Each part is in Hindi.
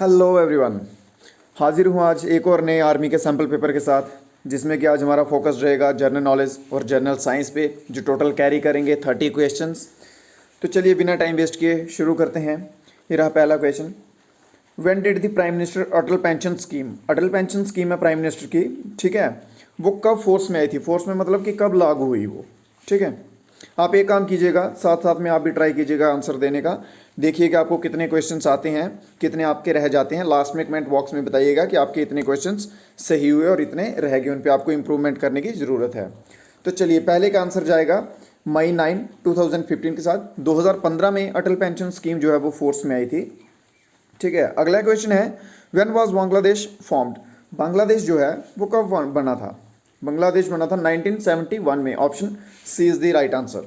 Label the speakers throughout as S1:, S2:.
S1: Hello everyone. हाजिर हूँ आज एक और नए आर्मी के सैम्पल पेपर के साथ, जिसमें कि आज हमारा फोकस रहेगा जनरल नॉलेज और जनरल साइंस पे, जो टोटल कैरी करेंगे 30 क्वेश्चंस। तो चलिए बिना टाइम वेस्ट किए शुरू करते हैं। ये रहा पहला question. When did the prime minister Atal pension scheme, Atal pension scheme है प्राइम मिनिस्टर की, ठीक है, वो कब फोर्स में आई थी? फोर्स में मतलब कि कब लागू हुई वो, ठीक है। आप एक काम कीजिएगा, साथ साथ में आप भी ट्राई कीजिएगा आंसर देने का। देखिएगा आपको कितने क्वेश्चंस आते हैं, कितने आपके रह जाते हैं। लास्ट में कमेंट बॉक्स में बताइएगा कि आपके इतने क्वेश्चंस सही हुए और इतने रह गए, उन पे आपको इंप्रूवमेंट करने की ज़रूरत है। तो चलिए पहले का आंसर जाएगा मई 9, 2015 के साथ। 2015 में अटल पेंशन स्कीम जो है वो फोर्स में आई थी, ठीक है। अगला क्वेश्चन है, when was Bangladesh formed, Bangladesh जो है वो कब बना था? बांग्लादेश बना था 1971 में। Option C is the right answer.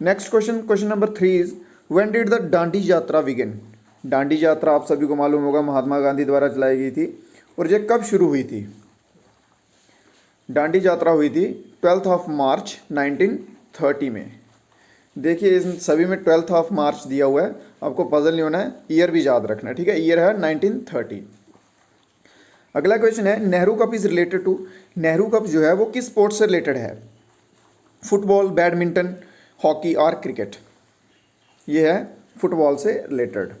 S1: Next question, question number 3 is when did the Dandi Yatra begin. Dandi यात्रा आप सभी को मालूम होगा, महात्मा गांधी द्वारा चलाई गई थी। और ये कब शुरू हुई थी? दांडी यात्रा हुई थी 12 मार्च 1930 में। देखिए इन सभी में 12 मार्च दिया हुआ है, आपको पजल नहीं होना है, ईयर भी याद रखना है, ठीक है। ईयर है 1930। अगला क्वेश्चन है, Nehru cup is related to, Nehru cup जो है वो किस स्पोर्ट से रिलेटेड है? फुटबॉल, बैडमिंटन, हॉकी और क्रिकेट। ये है फुटबॉल से रिलेटेड।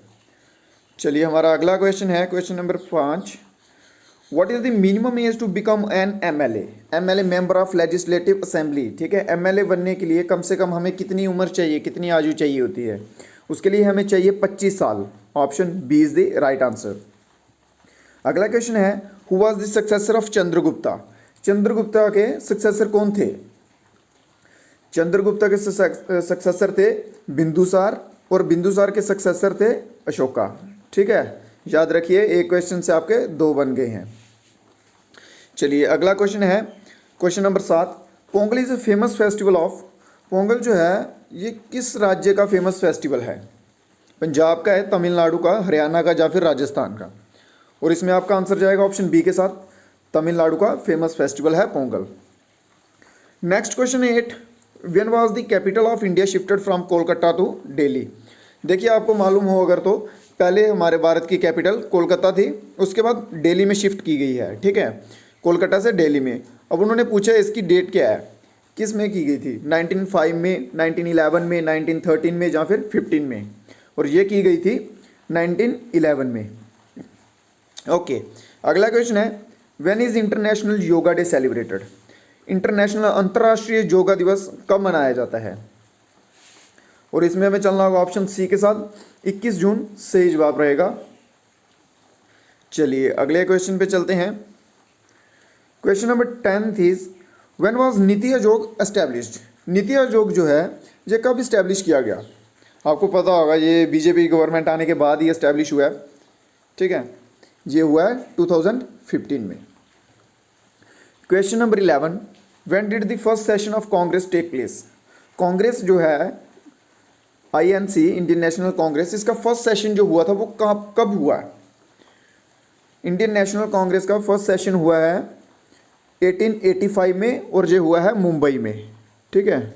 S1: चलिए हमारा अगला क्वेश्चन है, question number 5। What is the minimum age to become an MLA, MLA member of legislative assembly, ठीक है। एमएलए बनने के लिए कम से कम हमें कितनी उम्र चाहिए, कितनी आयु चाहिए होती है? उसके लिए हमें चाहिए 25 साल। Option B is the right answer. अगला क्वेश्चन है, who was the successor of Chandragupta, Chandragupta के सक्सेसर कौन थे? चंद्रगुप्ता के सक्सेसर थे बिंदुसार, और बिंदुसार के सक्सेसर थे अशोका, ठीक है। याद रखिए, एक क्वेश्चन से आपके 2 बन गए हैं। चलिए अगला क्वेश्चन है, question number 7। Pongal is a famous festival of, Pongal जो है ये किस राज्य का फेमस फेस्टिवल है? पंजाब का है, तमिलनाडु का, हरियाणा का, या फिर राजस्थान का? और इसमें आपका आंसर जाएगा ऑप्शन बी के साथ, तमिलनाडु का फेमस फेस्टिवल है Pongal. Next question 8। When was the capital of India shifted from Kolkata to Delhi. देखिए आपको मालूम हो अगर तो, पहले हमारे भारत की कैपिटल कोलकाता थी, उसके बाद दिल्ली में शिफ्ट की गई है, ठीक है, कोलकाता से दिल्ली में। अब उन्होंने पूछा इसकी डेट क्या है, किस में की गई थी? 1905 में, 1911 में, 1913 में, या फिर 15 में? और ये की गई थी 1911 में। ओके अगला क्वेश्चन है, when is international yoga day celebrated, international अंतर्राष्ट्रीय योगा दिवस कब मनाया जाता है? और इसमें हमें चलना होगा ऑप्शन सी के साथ, 21 जून सही जवाब रहेगा। चलिए अगले क्वेश्चन पे चलते हैं। Question number 10 is when was NITI Aayog established, NITI Aayog जो है ये कब इस्टेब्लिश किया गया? आपको पता होगा ये बीजेपी गवर्नमेंट आने के बाद ही इस्टेब्लिश हुआ है, ठीक है। ये हुआ है 2015 में। Question number 11। When did the first session of Congress take place, Congress जो है आईएनसी, इंडियन नेशनल कांग्रेस, इसका फर्स्ट सेशन जो हुआ था वो कब हुआ है? इंडियन नेशनल कांग्रेस का फर्स्ट सेशन हुआ है 1885 में, और ये हुआ है मुंबई में, ठीक है,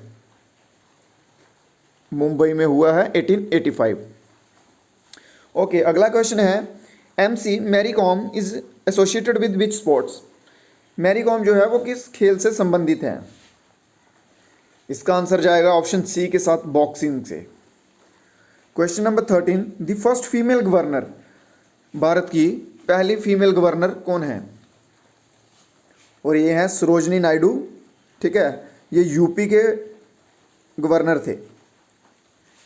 S1: मुंबई में हुआ है 1885। ओके अगला क्वेश्चन है, MC Mary Kom is associated with which sports, Mary Kom जो है वो किस खेल से संबंधित है? इसका आंसर जाएगा ऑप्शन सी के साथ, बॉक्सिंग से। Question number 13। The first female governor, Bharat की पहली फीमेल गवर्नर कौन है? और ये है सरोजनी नायडू, ठीक है। ये यूपी के गवर्नर थे,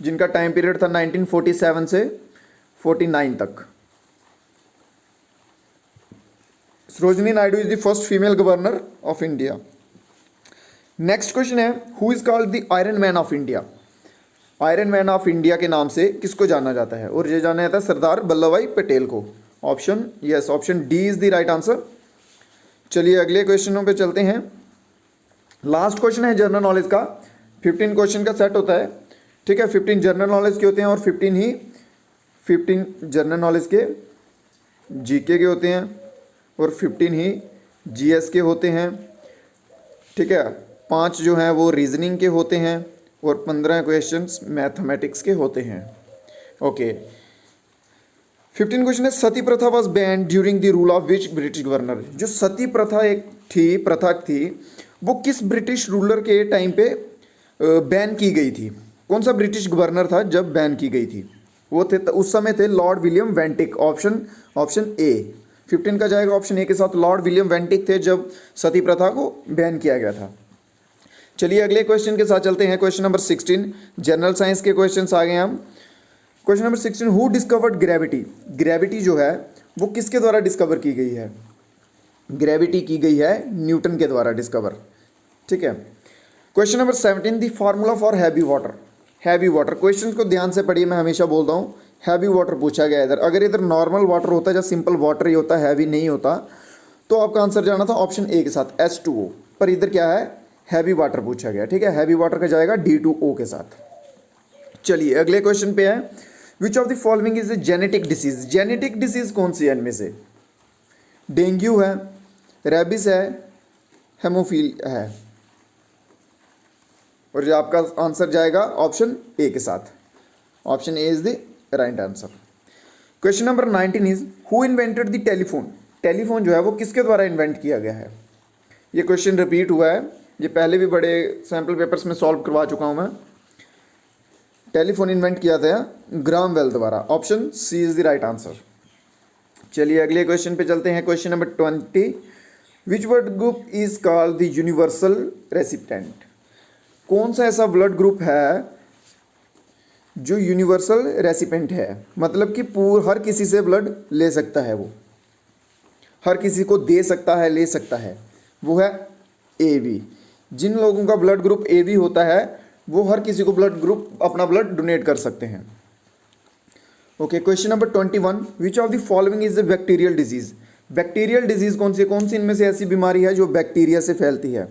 S1: जिनका टाइम पीरियड था 1947 से 49 तक। Sarojini Naidu is the first female governor of India. Next question है, who is called the iron man of India, iron man of India के नाम से किसको जाना जाता है? और ये जाना जाता है सरदार वल्लभ भाई पटेल को। Option yes, option D is the right answer. चलिए अगले क्वेश्चनों पे चलते हैं। लास्ट क्वेश्चन है जनरल नॉलेज का, 15 क्वेश्चन का सेट होता है, ठीक है। 15 जनरल नॉलेज के होते हैं और 15 जनरल नॉलेज के जीके के होते हैं, और 15 ही जीएस के होते हैं, ठीक है। 5 जो हैं वो रीजनिंग के होते हैं, और 15 क्वेश्चंस मैथमेटिक्स के होते हैं। ओके 15 क्वेश्चन है, सती प्रथा was ban during the rule of which British governor. जो सती प्रथा एक प्रथा थी वो किस ब्रिटिश रूलर के टाइम पे बैन की गई थी? कौन सा ब्रिटिश गवर्नर था जब बैन की गई थी? वो थे उस समय थे लॉर्ड विलियम वेंटिक। ऑप्शन ए 15 का जाएगा ऑप्शन ए के साथ। लॉर्ड विलियम वेंटिक थे जब सती प्रथा को बैन किया गया था। चलिए अगले क्वेश्चन के साथ चलते हैं। क्वेश्चन नंबर 16 जनरल साइंस के क्वेश्चन आ गए हम। Question number 16, who discovered gravity. Gravity जो है वो किसके द्वारा डिस्कवर की गई है? ग्रेविटी की गई है न्यूटन के द्वारा डिस्कवर। ठीक है। Question number 17, the formula for heavy water. Heavy water, question को ध्यान से पढ़िए, मैं हमेशा बोलता हूँ हैवी वाटर पूछा गया इधर। अगर इधर नॉर्मल वाटर होता या सिंपल वाटर ही होता, हैवी नहीं होता, तो आपका आंसर जाना था ऑप्शन ए के साथ H2O। पर इधर क्या है, हैवी वाटर पूछा गया। ठीक है, हैवी वाटर का जाएगा D2O के साथ। चलिए अगले क्वेश्चन पे है, which of the following is a genetic disease. Genetic disease कौन सी है इनमें से? डेंगू है, रेबिस है, हेमोफील है, और जो आपका आंसर जाएगा ऑप्शन ए के साथ। Option A is the right answer. Question number 19 is who invented the telephone. Telephone जो है वो किसके द्वारा इन्वेंट किया गया है? ये क्वेश्चन रिपीट हुआ है, ये पहले भी बड़े सैम्पल पेपर्स में सॉल्व करवा चुका हूं मैं। टेलीफोन इन्वेंट किया था ग्राहम बेल द्वारा। Option C is the right answer. चलिए अगले क्वेश्चन पे चलते हैं। Question number 20, which blood group is called the universal recipient. कौन सा ऐसा ब्लड ग्रुप है जो यूनिवर्सल रेसिपिएंट है, मतलब कि हर किसी से ब्लड ले सकता है, वो हर किसी को दे सकता है, ले सकता है, वो है AB। जिन लोगों का ब्लड ग्रुप AB होता है वो हर किसी को ब्लड ग्रुप अपना ब्लड डोनेट कर सकते हैं। Okay, question number 21, which of the following is the bacterial disease. Bacterial disease कौन सी इनमें से ऐसी बीमारी है जो बैक्टीरिया से फैलती है?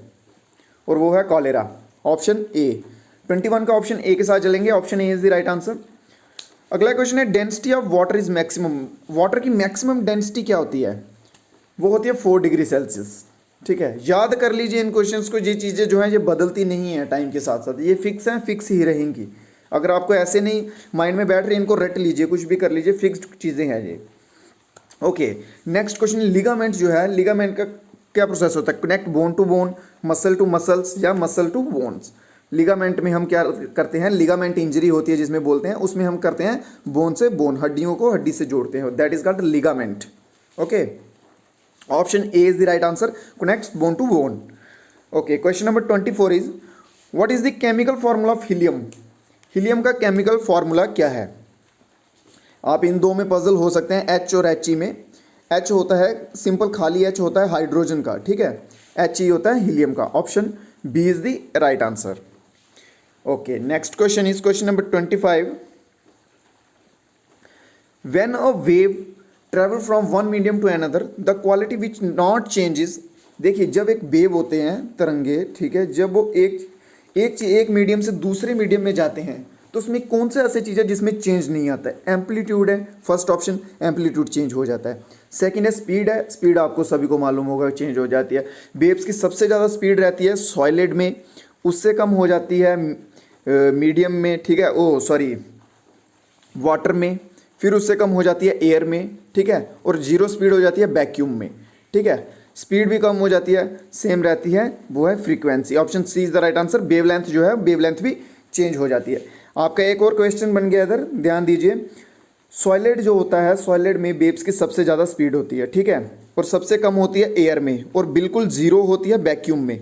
S1: और वो है कॉलेरा। Option A. 21 का ऑप्शन ए के साथ चलेंगे। Option A is the right answer. अगला क्वेश्चन है, density of water is maximum. Water की मैक्सिमम डेंसिटी क्या होती है? वो होती है 4 डिग्री सेल्सियस। ठीक है, याद कर लीजिए इन क्वेश्चंस को। ये चीज़ें जो हैं ये बदलती नहीं है टाइम के साथ साथ, ये फिक्स हैं, फिक्स ही रहेंगी। अगर आपको ऐसे नहीं माइंड में बैठ रही, इनको रट लीजिए, कुछ भी कर लीजिए, फिक्स्ड चीज़ें हैं ये। ओके, नेक्स्ट क्वेश्चन, लिगामेंट जो है, लिगामेंट का क्या प्रोसेस होता है? Connect bone to bone, muscle to muscles या मसल टू बोन्स। लिगामेंट में हम क्या करते हैं? लिगामेंट इंजरी होती है जिसमें बोलते हैं, उसमें हम करते हैं बोन से बोन, हड्डियों को हड्डी से जोड़ते हैं, that is called ligament. Okay, option A is the right answer, connects bone to bone. Okay, question number 24 is what is the chemical formula of helium. Helium का केमिकल फॉर्मूला क्या है? आप इन दो में पजल हो सकते हैं, H और He में। H होता है सिंपल, खाली H होता है हाइड्रोजन का, ठीक है, He होता है हीलियम का। Option B is the right answer. Okay, next question is question number 25, when a wave travel from one medium to another the quality which not changes. देखिए, जब एक वेव होते हैं तरंगे, ठीक है, जब वो एक मीडियम से दूसरे मीडियम में जाते हैं तो उसमें कौन से ऐसे चीज़ है जिसमें चेंज नहीं आता है? एम्पलीट्यूड है, फर्स्ट ऑप्शन, एम्पलीट्यूड चेंज हो जाता है। सेकंड है स्पीड, है स्पीड आपको सभी को मालूम होगा चेंज हो जाती है। वेव्स की सबसे ज़्यादा स्पीड रहती है सॉलिड में, उससे कम हो जाती है मीडियम में, ठीक है, वाटर में, फिर उससे कम हो जाती है एयर में, ठीक है, और जीरो स्पीड हो जाती है वैक्यूम में। ठीक है, स्पीड भी कम हो जाती है, सेम रहती है, वो है frequency. Option C is the right answer. Wavelength जो है, वेवलेंथ भी चेंज हो जाती है। आपका एक और क्वेश्चन बन गया इधर, ध्यान दीजिए। सॉलिड जो होता है, सॉलिड में वेव्स की सबसे ज़्यादा स्पीड होती है, ठीक है, और सबसे कम होती है एयर में, और बिल्कुल जीरो होती है वैक्यूम में।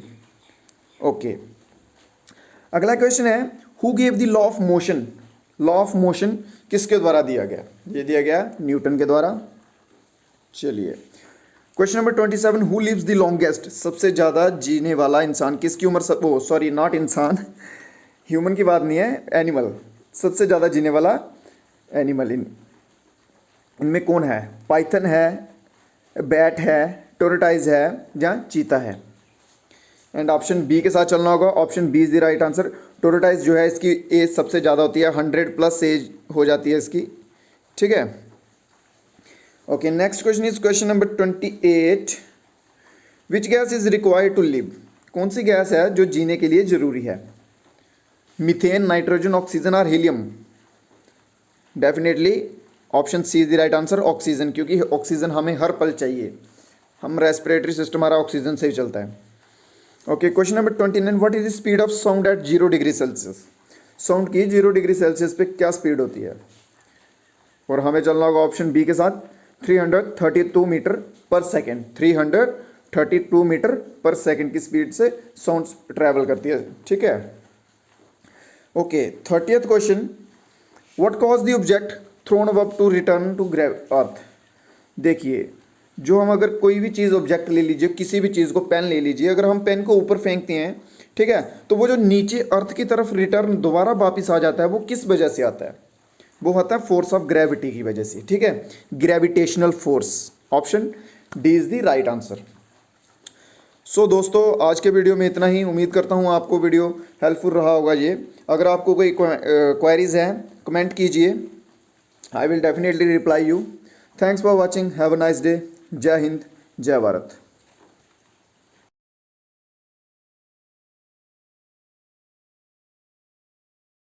S1: ओके, अगला क्वेश्चन है, who gave the law of motion. Law of motion किसके द्वारा दिया गया? ये दिया गया न्यूटन के द्वारा। चलिए, question number 27, who lives the longest. सबसे ज़्यादा जीने वाला इंसान किसकी उम्र, नॉट इंसान, ह्यूमन की बात नहीं है, एनिमल, सबसे ज़्यादा जीने वाला एनिमल इनमें कौन है? पाइथन है, बैट है, टोरटाइज है, या चीता है? एंड ऑप्शन बी के साथ चलना होगा। Option B is the right answer. Tortoise जो है, इसकी एज सबसे ज़्यादा होती है, 100+ एज हो जाती है इसकी, ठीक है। Okay, next question is question number 28, which gas is required to live. कौन सी गैस है जो जीने के लिए ज़रूरी है? मीथेन, नाइट्रोजन, ऑक्सीजन और helium? Definitely option C is the right answer, oxygen, क्योंकि ऑक्सीजन हमें हर पल चाहिए, हम रेस्पिरेटरी सिस्टम हमारा ऑक्सीजन से ही चलता है। Okay, question number 29, what is the speed of sound eight 0 degree Celsius? Sound की 0 डिग्री सेल्सियस पे क्या स्पीड होती है? और हमें चलना होगा ऑप्शन बी के साथ, 332 metre per second. 332 metre per second की स्पीड से साउंड ट्रैवल करती है, ठीक है। Okay, 30th question, what cause the object thrown up to return to earth? देखिए, जो हम अगर कोई भी चीज़ ऑब्जेक्ट ले लीजिए, किसी भी चीज़ को, पेन ले लीजिए, अगर हम पेन को ऊपर फेंकते हैं, ठीक है, तो वो जो नीचे अर्थ की तरफ रिटर्न दोबारा वापस आ जाता है, वो किस वजह से आता है? वो होता है फोर्स ऑफ ग्रेविटी की वजह से, ठीक है, gravitational force. Option D is the right answer. So दोस्तों, आज के वीडियो में इतना ही। उम्मीद करता हूँ आपको वीडियो हेल्पफुल रहा होगा ये। अगर आपको कोई क्वेरीज हैं, कमेंट कीजिए, I will definitely reply you. Thanks for watching, have a nice day. जय हिंद, जय भारत।